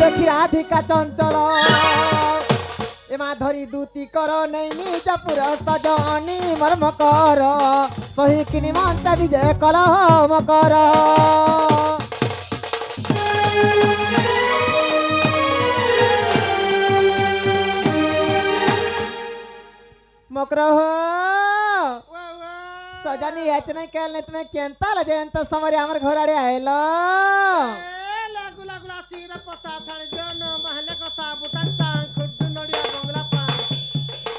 দেখি রাধিকা চঞ্চল এমা ধরি দুতি কর নেই নিজ পুর সজনি মর্ম কর সহি কিনি মন্তা বিজয় কলহ মকর মকর সজানি এচ নাই কেলনে তুমি কেনতা লজেন্ত সমরে আমার ঘর আড়ে আইল গুলা চিরা পতা ছাড়ি জন মহলে কথা বুটান চাং খুড্ডু নড়িয়া বংলা পান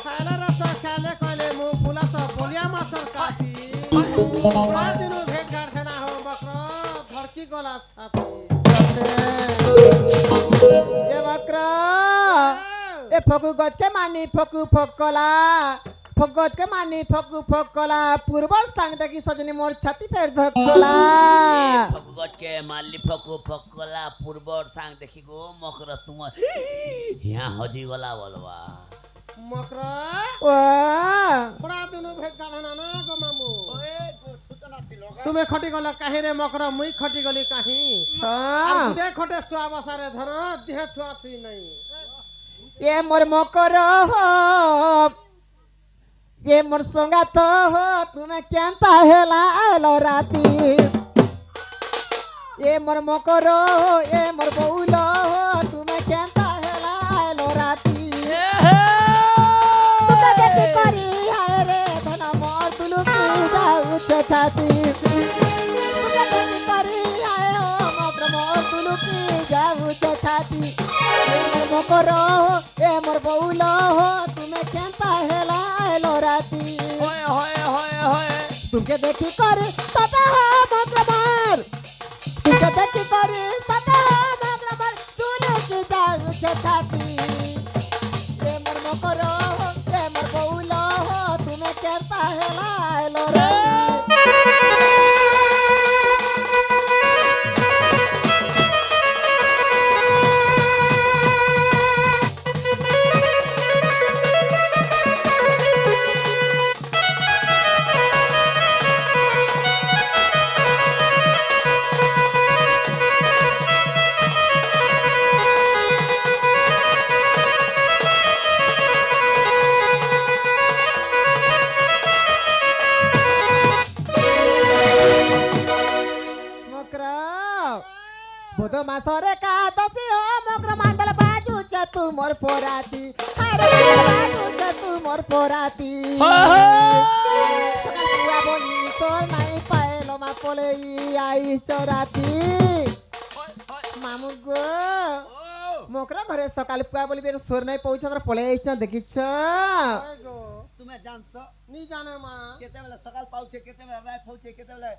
খাইলে রস খাইলে কইলে মু পুলাস বলিয়া মাছর কাটি দিনু ভেট ঘাট খেনা হো বক্র ধরকি গলা ছাতি এ বক্র এ ফকু গজ কে মানি ফকু ফকলা ফগত কে মানি ফকু ফকলা পূর্বর সাং দেখি সজনি মোর ছাতি ফের ধকলা ফগজ কে মালি ফকু ফকলা পূর্বর সাং দেখি গো মকর তুম হিয়া হজি গলা বলবা মকর ও বড়া দিনু ভেট ঘাট না না গো মামু তুমি খটি গল কাহি রে মকর মুই খটি গলি কাহি আর গুডে খটে সুয়া বসারে ধর দেহ ছুয়া ছুই নাই এ মোর মকর ये मोर संगा तो हो तुम्हें केंता हेला आलो राती ये मोर मकरो ये मोर बउलो हो तुम्हें केंता हेला आलो राती तुका देखी करी हाय रे धना मोर तुलु की जाऊ छाती तुका देखी करी हाय हो मकर मोर तुलु की जाऊ छाती ये मोर मकरो ये मोर बउलो हो तुम्हें केंता हेला राती होए होए होए होए तुमके देखी कर सता हो मकरमार तुमके देखी कर सता हो मकरमार तूने की जाऊ छाती ए मर मकरो ए मर बउलो हो तुम्हें कहता है लालो बोधो मासरे का दसी हो मकर मंडल बाजू चतु मोर पोराती अरे बाजू चतु मोर पोराती सका बोली तो नहीं पाएलो मा पोले आई चोराती मामू गो मोकरा घरे सकाल पुआ बोली बेर सोर नहीं पहुंचा पोले आइछ देखिछ তুমি জানছো নি জানে মা কেতেবেলা সকাল পাউছে কেতেবেলা রাত হচ্ছে কেতেবেলা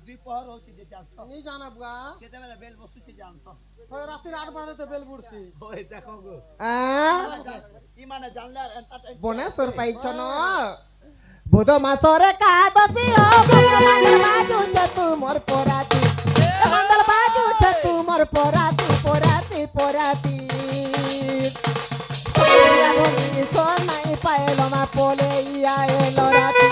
দুপুর হচ্ছে যে জানছো নি জানে বুয়া কেতেবেলা বেল বসুছে জানছো ওই রাতে 8 বাজে তো বেল বুড়ছি ওই দেখো গো ই মানে জানলে আর এন্টারটেইন বনে সোর পাইছ ন बोधो मासरे का दसी हो मंडल बाजू चतु मोर पोराती मंडल बाजू चतु मोर पोराती पोराती पोराती सोया बोली सो नहीं पाएलो मा पोले आएलो राती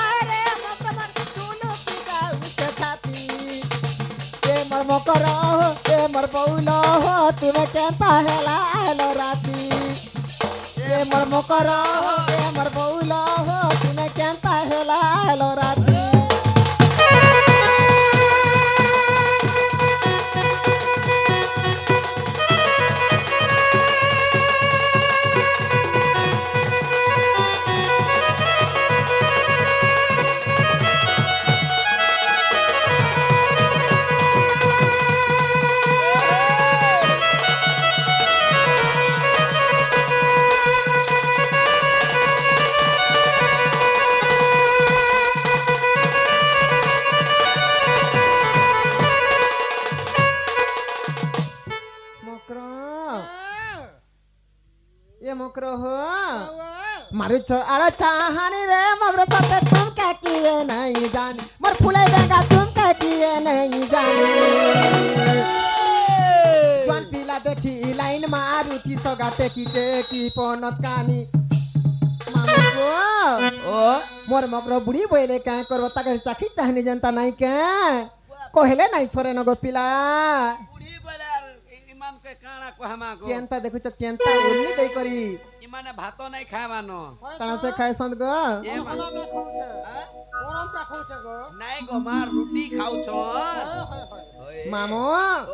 अरे मकर तुलु की गाऊ छाती ये मर मकर ये मर बउलो हो तुम्हें कहता है लालो राती ये मर मकर ये मर बउलो हो तुम्हें कहता है लालो राती ये मकरो हो मारुच अरे चाहनी रे मगर सते तुम क्या किए नहीं जानी मर फुले देगा तुम क्या किए नहीं जानी जवान पीला देखी लाइन मारू थी सगा टेकी टेकी पनत कानी मामू ओ मोर मकरो बुढ़ी बोले क्या करबो ताकर चाखी चाहनी जनता नहीं के कहले नहीं सरे न गो पिला बुढ़ी बलार इमान के काना कहमा गो केनता देखु छ केनता उन्नी दे करी इमाने भातो नहीं खावानो कणा से खाय संत गो ए मा मला ना खाऊছে গরম কা খাऊছে গো नहीं गो मार रोटी खाऊ छो मामो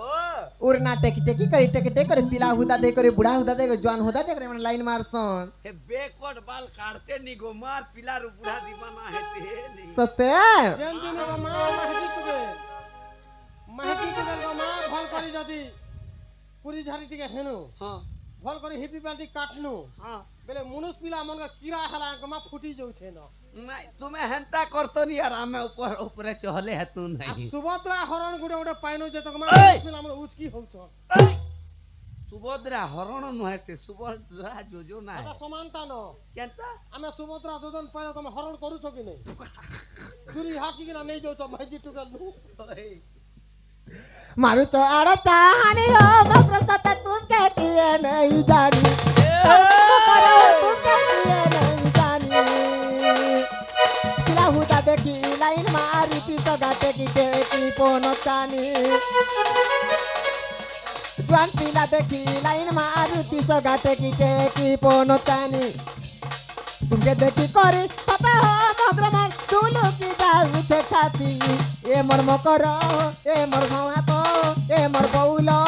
ओ उरना टेकी टेकी करी टेकी टेकी करे पिला हुदा दे करे बुढ़ा हुदा दे करे जवान हुदा दे करे लाइन मारसन हे बेकवर्ड बाल काटते नहीं गो मार पिला रु बुढ़ा दीवाना हेते नहीं सत्य जेन दिन गो मा महजी तुगे गो मा भल करी जदी पुरी झारी टिके हेनु हां भल करी हिपी बाल्टी काटनु हां बेले मुनुस पिला मन का कीड़ा हला गमा फुटी जाउ छे न नहीं तुम्हें हंता करतो नहीं यार हमें ऊपर ऊपर चहले है तू नहीं सुभद्रा हरण गुडे गुडे पाइनो जे तक मा ओय! पिला मन उचकी होउछ सुभद्रा हरण नुहे से सुभद्रा जोजो ना आता है समानता न केनता आमे सुभद्रा दोदन पहिले तुम हरण करू छ कि नहीं दूरी हाकी किना नहीं जाउ छ महजी टुकल ओए मारू तो आड़ चाहनी हो मप्रसत तुम कहती है नहीं जानी तुम करो तुम कहती है नहीं जानी पिला हुदा देखी लाइन मारी ती तो गाटे की टेकी पोनो चानी जवान पिला देखी लाइन मारी ती तो गाटे की टेकी पोनो चानी तुमके देखी करे पता हो मग्रमन तुलू की जाऊ छे छाती ए मोर मकर ए मोर भवा तो ए मोर बौलो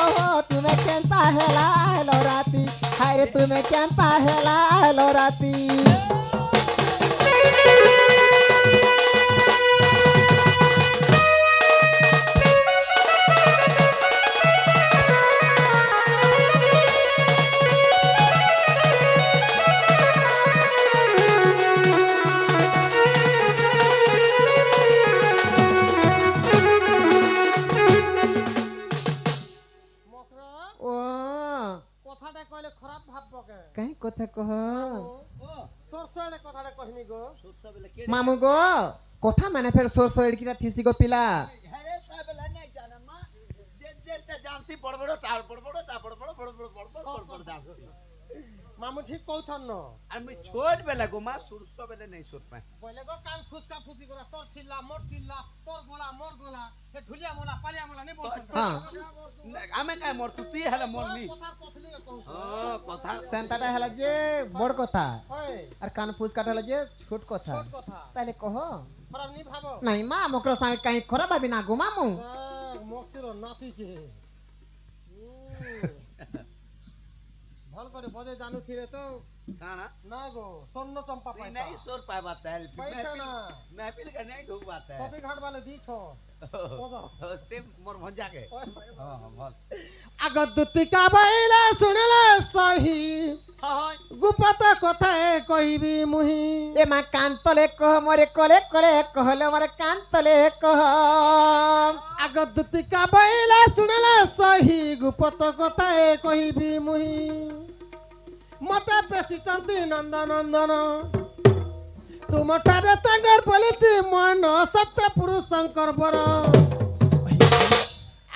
तुम्हें केनता हेला हेलो राती हाय रे तुम्हें केनता हेला हेलो राती मकरा ओ কথাটা কইলে খারাপ ভাববো কে कहीं कथा कह সরসরে কথাটা কহিনি গো मामू गो कथा माने फिर सोर सोर की थीसी गो पिला अरे साबला नहीं जाना मां जे जे जानसी बड़ बड़ टाड़ बड़ बड़ टा बड़ बड़ बड़ बड़ बड़ बड़ बड़ মামু ঠিক কইছন ন আর আমি ছোট বেলা গো মা সুরসো বেলা নাই সুর পায় বলে গো কান ফুসকা ফুসি করা তোর চিল্লা তোর গোলা মোর গোলা হে ধুলিয়া মোলা পালিয়া মোলা নে বলছ हाँ আমি কাই মর তুই হেলা মরনি কথার পথলি কইছ হ্যাঁ কথা सेंटाटा हेला जे बड़ कथा হয় और कान फूस काटा हेला जे छोट कथा ছোট কথা ताले कह খারাপ নি ভাবো नहीं मां मकरो संग कहीं खराब भाभी ना गो मामू মকসির নাতি কে ভাল করে বজে জানু থিরে তো কানা না গো স্বর্ণ চম্পা তুই পাইতা নাই সুর পায় বাত है পাইছা না महफिल का नहीं ढूक बात है সতী ঘাট বালে দিছ ওদা से मोर भंजा के हां बोल আগদুতিকা বাইলা শুনলে সহি हां গুপত কথা কইবি মুহি ए मां कान तले कह मोरे कोले कोले कहले मोरे कान तले कह আগদুতিকা বাইলা শুনলে সহি গুপত কথা কইবি মুহি মতে বেশি চন্দি নন্দনন্দন তুমটারে তাঙ্গর বলিছি মন সত্য পুরুষ শঙ্কর বর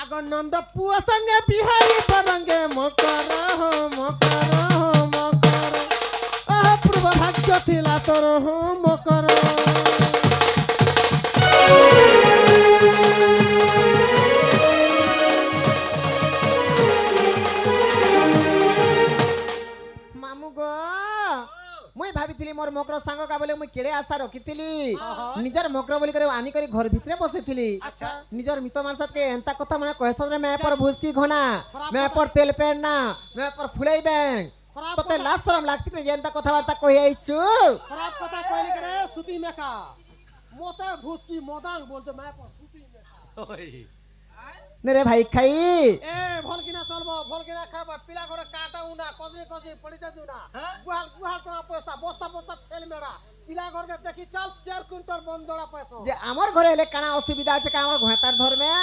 আগ নন্দ পুয়া সঙ্গে বিহারি বরঙ্গে মকর হো মকর হো মকর পূর্ব ভাগ্য থিলা তোর হো মকর मामू गो मुई भाबिथिली मोर मकर सांग का बोले मुई केड़े आशा रखिथिली निजर मकर बोली करे आमी करे घर भितरे बसिथिली अच्छा निजर मित मानसत के एंता कथा माने कहसत रे मैं पर भूसकी घोना मैं पर तेल पेरना मैं पर फुलाई बैंक खराब तते लाज शरम लागती रे एंता कथा वार्ता कहि आइछु खराब কথা কইলি করে সুতি মেকা মতে ভুসকি মদাং বলছে मैं पर সুতি মেকা ओए ने रे भाई खाई এ ভল কিনা চলবো ভল কিনা খাবা পিলা করে কাটা উনা কজি কজি পড়ি যাজু না গুহাল গুহাল টাকা পয়সা বস্তা বস্তা ছেল মেড়া পিলা ঘরকে দেখি চল 4 কুইন্টাল বন জোড়া পয়সা जे हमर घरे ले काना असुविधा আছে का हमर घोतार धर में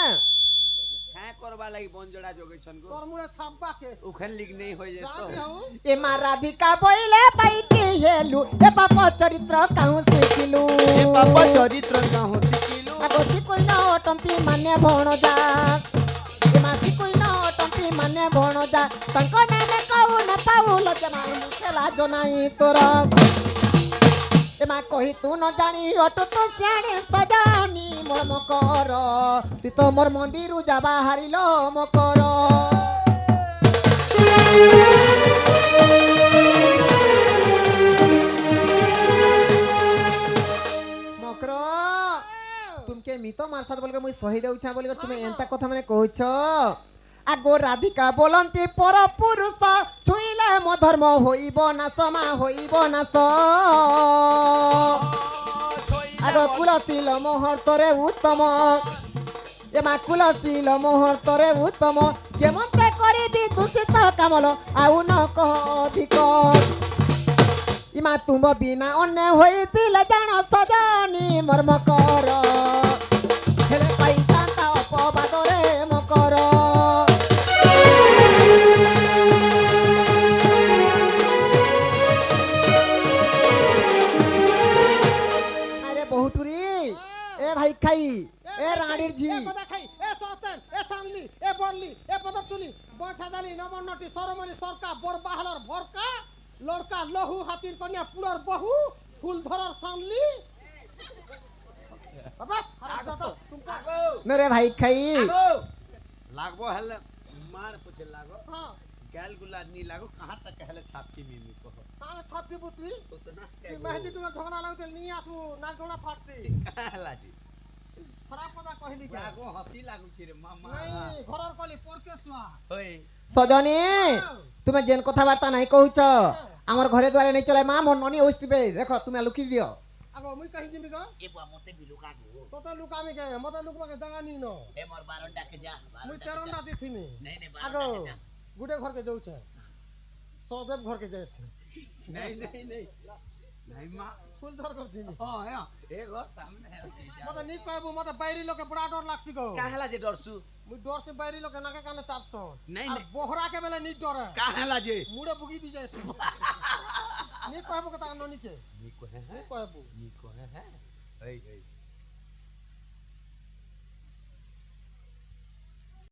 काय करबा लागि बंजोड़ा जोगेछन गो তোর মুড়ে ছাপবা কে उखन लिग नहीं होय जे জানি तो হউ ए मा राधिका बोइले पाई के हेलु ए पाप चरित्र कहूं सिखिलु ए पापा चरित्र कहूं सिकिलु আগতি কই না অটন্তি মানে ভণ যা এ মাটি কই না অটন্তি মানে ভণ যা তঙ্ক নামে কও না পাউল জমা মুখে লাজ নাই তোর মামু রে ए मा राधिका बोइले पाई के हेलु ए पाप चरित्र कहूं सिखिलु ए पाप चरित्र कहूं सिखिलु আগতি কই না অটন্তি মানে ভণ যা এ মাটি কই না অটন্তি মানে ভণ যা তঙ্ক নামে কও না পাউল জমা মুখে লাজ নাই তোর এমা কহি তু ন জানি অটো তো জানি সজানি মোর মকর তুই তো মোর মন্দির যাবা হারিল মকর মকর তুমকে মিতো মারসাত বলকে মুই সহি দেউছা বলি তুমি এন্তা কথা মানে কইছ আগো রাধিকা বলন্তি পর পুরুষ ছুইলে মো ধর্ম হইব নাশ মা হইব নাশ আগো কুলশীল মুহূর্তরে উত্তম এমা কুলশীল মুহূর্তরে উত্তম কেমতে করিবি দূষিত কামল আউ ন কহ অধিক ইমা তুম বিনা অন্য হইতিলে জাণ সজনি মর্ম কর হেলে পাইতান্তা অপবাদরে মকর আরে বহুটুরি এ ভাই খাই এ রাড়ির ঝি এ কথা খাই এ সতেন এ সানলি এ বললি এ পদতুলি বৈঠা দালি নবন্নটি সরমনি সরকা বর বাহালর ভরকা লড়কা লহু হাতির কন্যা পুরর বহু ফুল ধরার সানলি বাবা নে রে ভাই খাই लागबो हल मार पूछे लागो হ্যাঁ गैल गुला नी लागो कहां तक हले छापटी मिमी को আমি ছাপি বুতলি उतना তুই মেহেদি তুমি ঝগড়া লাগতে নিয়ে আসু না ঝগড়া ফাটছি कहला जी খারাপ কথা কহিলি কে लागो हंसी लागु छी रे मामा নাই ঘরর কলি পরকে শুয়া ओए সজনি তুমি যেন কথাবার্তা নাই কହୁଛ আমার ঘরে দুয়ারে নেই চলে মা মোর ননি ওইস্তিবে দেখো তুমি লুকি দিও আগো মুই কহি জিমি গো এ বুয়া মতে বিলুকা গো তোতে লুকামি কে মতে লুকবাকে জাগা নি ন এ মোর 12 ডাকে যা মুই 13 না দিথিনি नहीं नहीं আগো 12 डाके जा গুডে ঘরকে যাউছে সদেব ঘরকে যাইছে नहीं नहीं नहीं नहीं मां ফুল ধর করছিনি हां हां ए घर सामने है মতে নি কইবু মতে বাইরি লোকে বড় ডর লাগছি গো कहला जे डरसु মুই ডর সে বাইরি লোকে নাকে কানে চাপছ नहीं আর नहीं বহরা কে বেলে নি ডরে कहला जे মুড়ে বুগি দি যাইছে নি কইবু কথা ননি কে नी को है নি কইবু नी को है ए ए